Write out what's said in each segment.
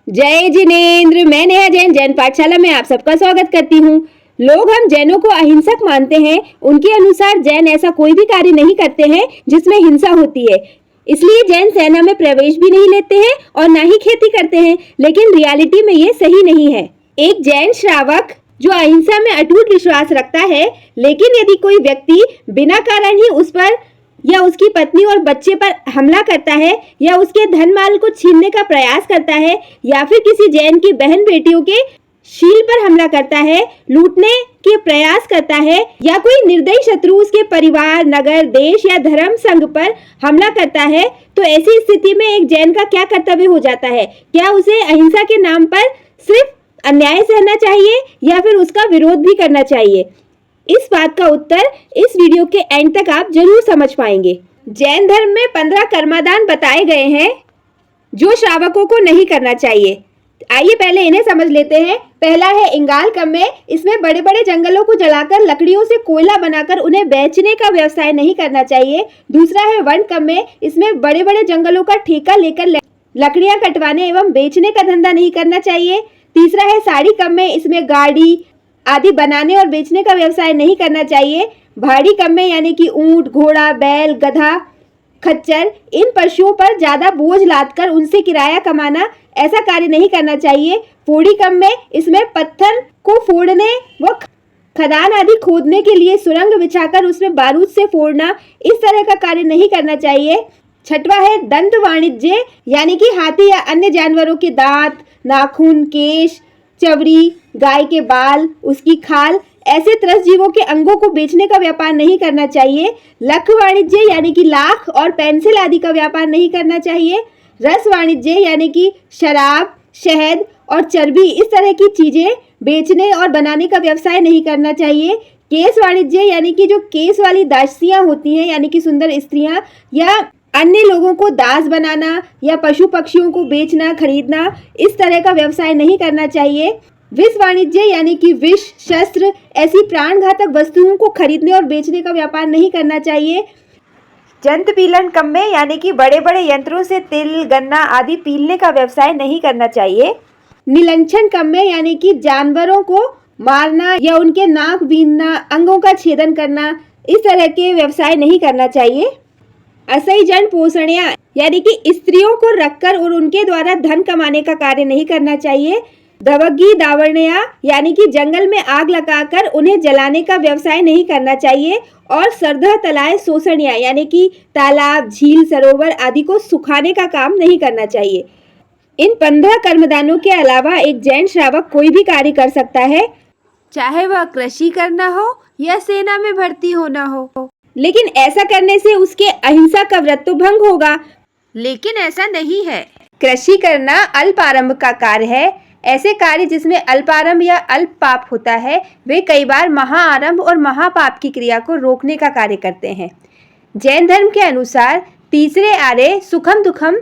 जय जिनेंद्र। मैं नेहा जैन जैन पाठशाला में आप सबका स्वागत करती हूँ। लोग हम जैनों को अहिंसक मानते हैं। उनके अनुसार जैन ऐसा कोई भी कार्य नहीं करते हैं जिसमें हिंसा होती है, इसलिए जैन सेना में प्रवेश भी नहीं लेते हैं और ना ही खेती करते हैं। लेकिन रियलिटी में ये सही नहीं है। एक जैन श्रावक जो अहिंसा में अटूट विश्वास रखता है, लेकिन यदि कोई व्यक्ति बिना कारण ही उस पर या उसकी पत्नी और बच्चे पर हमला करता है या उसके धन माल को छीनने का प्रयास करता है या फिर किसी जैन की बहन बेटियों के शील पर हमला करता है, लूटने के प्रयास करता है या कोई निर्दयी शत्रु उसके परिवार, नगर, देश या धर्म संघ पर हमला करता है, तो ऐसी स्थिति में एक जैन का क्या कर्तव्य हो जाता है? क्या उसे अहिंसा के नाम पर सिर्फ अन्याय सहना चाहिए या फिर उसका विरोध भी करना चाहिए? इस बात का उत्तर इस वीडियो के एंड तक आप जरूर समझ पाएंगे। जैन धर्म में 15 कर्मादान बताए गए हैं जो श्रावकों को नहीं करना चाहिए। आइए पहले इन्हें समझ लेते हैं। पहला है इंगाल कम्मे। इसमें बड़े बड़े जंगलों को जलाकर लकड़ियों से कोयला बनाकर उन्हें बेचने का व्यवसाय नहीं करना चाहिए। दूसरा है वन कम्मे। इसमें बड़े बड़े जंगलों का ठेका लेकर लकड़ियां कटवाने एवं बेचने का धंधा नहीं करना चाहिए। तीसरा है साड़ी कम्मे। इसमें गाड़ी आदि बनाने और बेचने का व्यवसाय नहीं करना चाहिए। भाड़ी कम्मे यानी कि ऊंट, घोड़ा, बैल, गधा, खच्चर, इन पशुओं पर ज्यादा बोझ लादकर उनसे किराया कमाना, ऐसा कार्य नहीं करना चाहिए। फोड़ी कम्मे। इसमें पत्थर को फोड़ने व खदान आदि खोदने के लिए सुरंग बिछाकर उसमें बारूद से फोड़ना, इस तरह का कार्य नहीं करना चाहिए। छठवां है दंत वाणिज्य, यानी कि हाथी या अन्य जानवरों के दांत, नाखून, केश, चवड़ी, गाय के बाल, उसकी खाल, ऐसे त्रस्त जीवों के अंगों को बेचने का व्यापार नहीं करना चाहिए। लख वाणिज्य यानी कि लाख और पेंसिल आदि का व्यापार नहीं करना चाहिए। रस वाणिज्य यानी कि शराब, शहद और चर्बी, इस तरह की चीजें बेचने और बनाने का व्यवसाय नहीं करना चाहिए। केस वाणिज्य यानी कि जो केस वाली दासियां होती हैं, यानी कि सुंदर स्त्रियां, या अन्य लोगों को दास बनाना या पशु पक्षियों को बेचना, खरीदना, इस तरह का व्यवसाय नहीं करना चाहिए। विष वाणिज्य यानी कि विष, शस्त्र, ऐसी प्राणघातक वस्तुओं को खरीदने और बेचने का व्यापार नहीं करना चाहिए। जंत पीलन कम्मे यानी कि बड़े बड़े यंत्रों से तिल, गन्ना आदि पीलने का व्यवसाय नहीं करना चाहिए। नीलंछन कम्मे यानी कि जानवरों को मारना या उनके नाक बीनना, अंगों का छेदन करना, इस तरह के व्यवसाय नहीं करना चाहिए। असई जन पोषणिया यानी कि स्त्रियों को रखकर और उनके द्वारा धन कमाने का कार्य नहीं करना चाहिए। दवगी दावणया यानी कि जंगल में आग लगाकर उन्हें जलाने का व्यवसाय नहीं करना चाहिए। और सरधा तलाय शोषणिया यानी कि तालाब, झील, सरोवर आदि को सुखाने का काम नहीं करना चाहिए। इन 15 कर्मदानों के अलावा एक जैन श्रावक कोई भी कार्य कर सकता है, चाहे वह कृषि करना हो या सेना में भर्ती होना हो, लेकिन ऐसा करने से उसके अहिंसा का व्रत तो भंग होगा। लेकिन ऐसा नहीं है। कृषि करना अल्प आरंभ का कार्य है। ऐसे कार्य जिसमें अल्पारंभ या अल्प पाप होता है, वे कई बार महाआरंभ और महापाप की क्रिया को रोकने का कार्य करते हैं। जैन धर्म के अनुसार तीसरे आर्य सुखम दुखम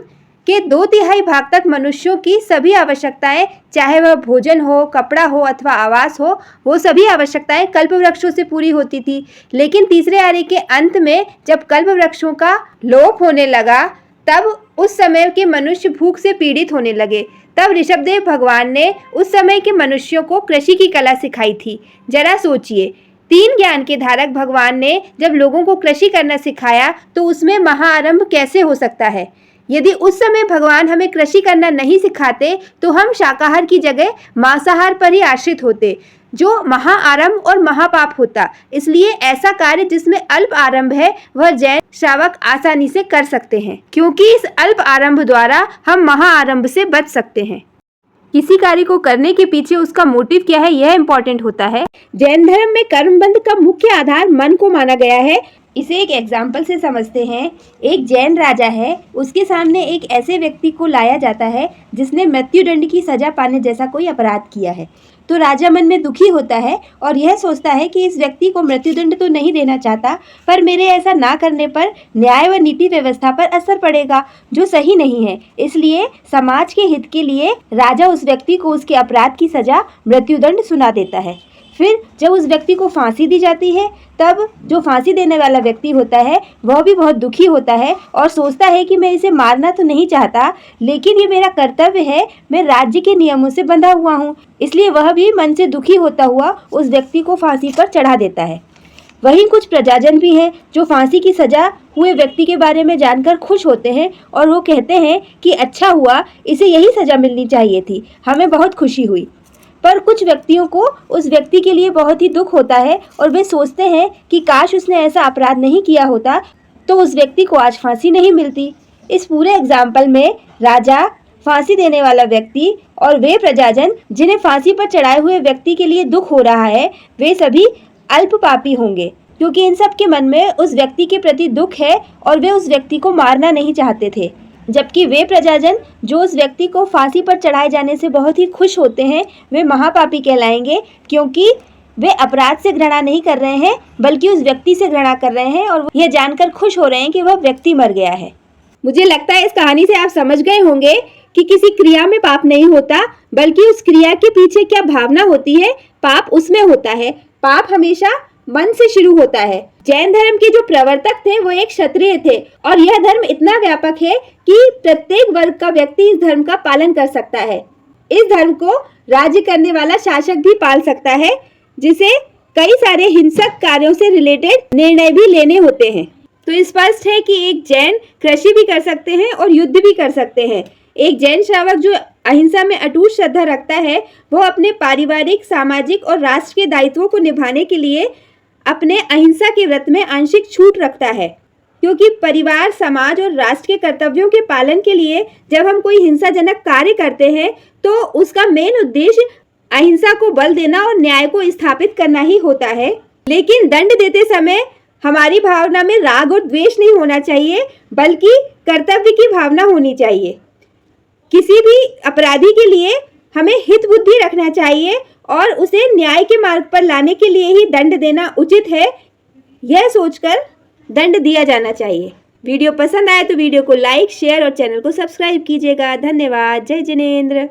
के 2/3 भाग तक मनुष्यों की सभी आवश्यकताएं, चाहे वह भोजन हो, कपड़ा हो अथवा आवास हो, वो सभी आवश्यकताएं कल्प वृक्षों से पूरी होती थी। लेकिन तीसरे आर्य के अंत में जब कल्प वृक्षों का लोप होने लगा, तब उस समय के मनुष्य भूख से पीड़ित होने लगे। तब ऋषभदेव भगवान ने उस समय के मनुष्यों को कृषि की कला सिखाई थी। जरा सोचिए, 3 ज्ञान के धारक भगवान ने जब लोगों को कृषि करना सिखाया, तो उसमें महाआरंभ कैसे हो सकता है? यदि उस समय भगवान हमें कृषि करना नहीं सिखाते, तो हम शाकाहार की जगह मांसाहार पर ही आश्रित होते, जो महाआरंभ और महापाप होता। इसलिए ऐसा कार्य जिसमें अल्प आरंभ है, वह जैन श्रावक आसानी से कर सकते हैं, क्योंकि इस अल्प आरंभ द्वारा हम महाआरंभ से बच सकते हैं। किसी कार्य को करने के पीछे उसका मोटिव क्या है, यह इंपॉर्टेंट होता है। जैन धर्म में कर्मबंध का मुख्य आधार मन को माना गया है। इसे एक एग्जाम्पल से समझते हैं। एक जैन राजा है, उसके सामने एक ऐसे व्यक्ति को लाया जाता है जिसने मृत्युदंड की सजा पाने जैसा कोई अपराध किया है। तो राजा मन में दुखी होता है और यह सोचता है कि इस व्यक्ति को मृत्युदंड तो नहीं देना चाहता, पर मेरे ऐसा ना करने पर न्याय व नीति व्यवस्था पर असर पड़ेगा, जो सही नहीं है। इसलिए समाज के हित के लिए राजा उस व्यक्ति को उसके अपराध की सजा मृत्युदंड सुना देता है। फिर जब उस व्यक्ति को फांसी दी जाती है तब जो फांसी देने वाला व्यक्ति होता है वह भी बहुत दुखी होता है और सोचता है कि मैं इसे मारना तो नहीं चाहता, लेकिन ये मेरा कर्तव्य है, मैं राज्य के नियमों से बंधा हुआ हूँ। इसलिए वह भी मन से दुखी होता हुआ उस व्यक्ति को फांसी पर चढ़ा देता है। वहीं कुछ प्रजाजन भी हैं जो फांसी की सजा हुए व्यक्ति के बारे में जानकर खुश होते हैं और वो कहते हैं कि अच्छा हुआ, इसे यही सजा मिलनी चाहिए थी, हमें बहुत खुशी हुई। पर कुछ व्यक्तियों को उस व्यक्ति के लिए बहुत ही दुख होता है और वे सोचते हैं कि काश उसने ऐसा अपराध नहीं किया होता तो उस व्यक्ति को आज फांसी नहीं मिलती। इस पूरे एग्जाम्पल में राजा, फांसी देने वाला व्यक्ति और वे प्रजाजन जिन्हें फांसी पर चढ़ाए हुए व्यक्ति के लिए दुख हो रहा है, वे सभी अल्प पापी होंगे, क्योंकि इन सब के मन में उस व्यक्ति के प्रति दुख है और वे उस व्यक्ति को मारना नहीं चाहते थे। जबकि वे प्रजाजन जो उस व्यक्ति को फांसी पर चढ़ाए जाने से बहुत ही खुश होते हैं, वे महापापी कहलाएंगे, क्योंकि वे अपराध से घृणा नहीं कर रहे हैं बल्कि उस व्यक्ति से घृणा कर रहे हैं और यह जानकर खुश हो रहे हैं कि वह व्यक्ति मर गया है। मुझे लगता है इस कहानी से आप समझ गए होंगे कि किसी क्रिया में पाप नहीं होता, बल्कि उस क्रिया के पीछे क्या भावना होती है, पाप उसमें होता है। पाप हमेशा मन से शुरू होता है। जैन धर्म के जो प्रवर्तक थे वो एक क्षत्रिय थे और यह धर्म इतना व्यापक है कि प्रत्येक वर्ग का व्यक्ति इस धर्म का पालन कर सकता है। इस धर्म को राज्य करने वाला शासक भी पाल सकता है, जिसे कई सारे हिंसक कार्यों से रिलेटेड निर्णय भी लेने होते हैं। तो स्पष्ट है कि एक जैन कृषि भी कर सकते हैं और युद्ध भी कर सकते हैं। एक जैन श्रावक जो अहिंसा में अटूट श्रद्धा रखता है, वह अपने पारिवारिक, सामाजिक और राष्ट्र के दायित्वों को निभाने के लिए अपने अहिंसा के व्रत में आंशिक छूट रखता है, क्योंकि परिवार, समाज और राष्ट्र के कर्तव्यों के पालन के लिए जब हम कोई हिंसाजनक कार्य करते हैं तो उसका मेन उद्देश्य अहिंसा को बल देना और न्याय को स्थापित करना ही होता है। लेकिन दंड देते समय हमारी भावना में राग और द्वेष नहीं होना चाहिए, बल्कि कर्तव्य की भावना होनी चाहिए। किसी भी अपराधी के लिए हमें हित बुद्धि रखना चाहिए और उसे न्याय के मार्ग पर लाने के लिए ही दंड देना उचित है, यह सोचकर दंड दिया जाना चाहिए। वीडियो पसंद आए तो वीडियो को लाइक, शेयर और चैनल को सब्सक्राइब कीजिएगा। धन्यवाद। जय जिनेंद्र।